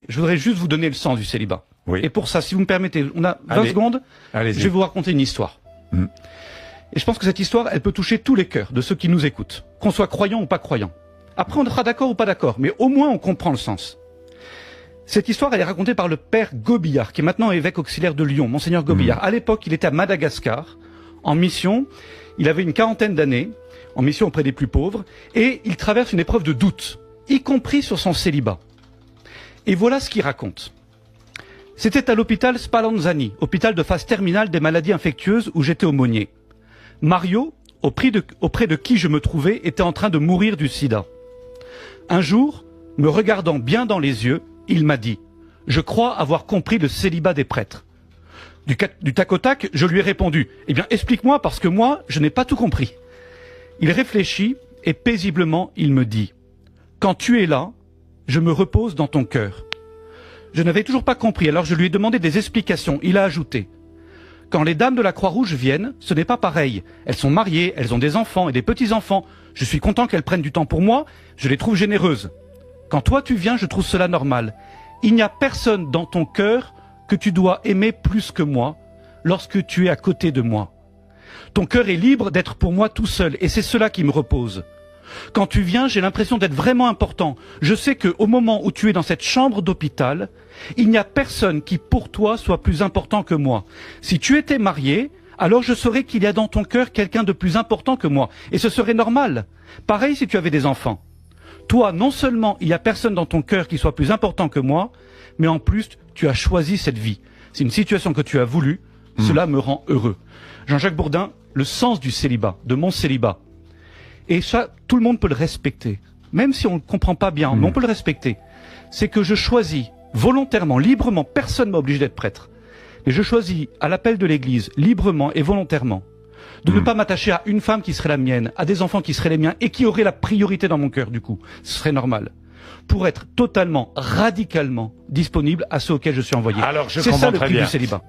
Je voudrais juste vous donner le sens du célibat. Oui. Et pour ça, si vous me permettez, on a 20 secondes, je vais vous raconter une histoire. Et je pense que cette histoire, elle peut toucher tous les cœurs de ceux qui nous écoutent, qu'on soit croyant ou pas croyant. Après, on sera d'accord ou pas d'accord, mais au moins on comprend le sens. Cette histoire, elle est racontée par le père Gobillard, qui est maintenant évêque auxiliaire de Lyon, Monseigneur Gobillard. À l'époque, il était à Madagascar, en mission. Il avait une 40aine d'années, en mission auprès des plus pauvres, et il traverse une épreuve de doute, y compris sur son célibat. Et voilà ce qu'il raconte. C'était à l'hôpital Spallanzani, hôpital de phase terminale des maladies infectieuses où j'étais aumônier. Mario, auprès de qui je me trouvais, était en train de mourir du sida. Un jour, me regardant bien dans les yeux, il m'a dit « Je crois avoir compris le célibat des prêtres ». Du tac au tac, je lui ai répondu « Eh bien, explique-moi parce que moi, je n'ai pas tout compris ». Il réfléchit et paisiblement, il me dit « Quand tu es là, je me repose dans ton cœur ». Je n'avais toujours pas compris, alors je lui ai demandé des explications. Il a ajouté « Quand les dames de la Croix-Rouge viennent, ce n'est pas pareil. Elles sont mariées, elles ont des enfants et des petits-enfants. Je suis content qu'elles prennent du temps pour moi, je les trouve généreuses. Quand toi tu viens, je trouve cela normal. Il n'y a personne dans ton cœur que tu dois aimer plus que moi lorsque tu es à côté de moi. Ton cœur est libre d'être pour moi tout seul et c'est cela qui me repose. Quand tu viens, j'ai l'impression d'être vraiment important. Je sais qu'au moment où tu es dans cette chambre d'hôpital, il n'y a personne qui pour toi soit plus important que moi. Si tu étais marié, alors je saurais qu'il y a dans ton cœur quelqu'un de plus important que moi. Et ce serait normal. Pareil si tu avais des enfants. Toi, non seulement il n'y a personne dans ton cœur qui soit plus important que moi, mais en plus, tu as choisi cette vie. C'est une situation que tu as voulu. Cela me rend heureux. Jean-Jacques Bourdin, le sens du célibat, de mon célibat. Et ça, tout le monde peut le respecter. Même si on ne le comprend pas bien, mais on peut le respecter. C'est que je choisis volontairement, librement, personne ne m'a obligé d'être prêtre. Mais je choisis, à l'appel de l'Église, librement et volontairement, de ne pas m'attacher à une femme qui serait la mienne, à des enfants qui seraient les miens et qui auraient la priorité dans mon cœur, du coup. Ce serait normal. Pour être totalement, radicalement disponible à ceux auxquels je suis envoyé. Alors, je c'est comprends ça le très prix bien. du célibat.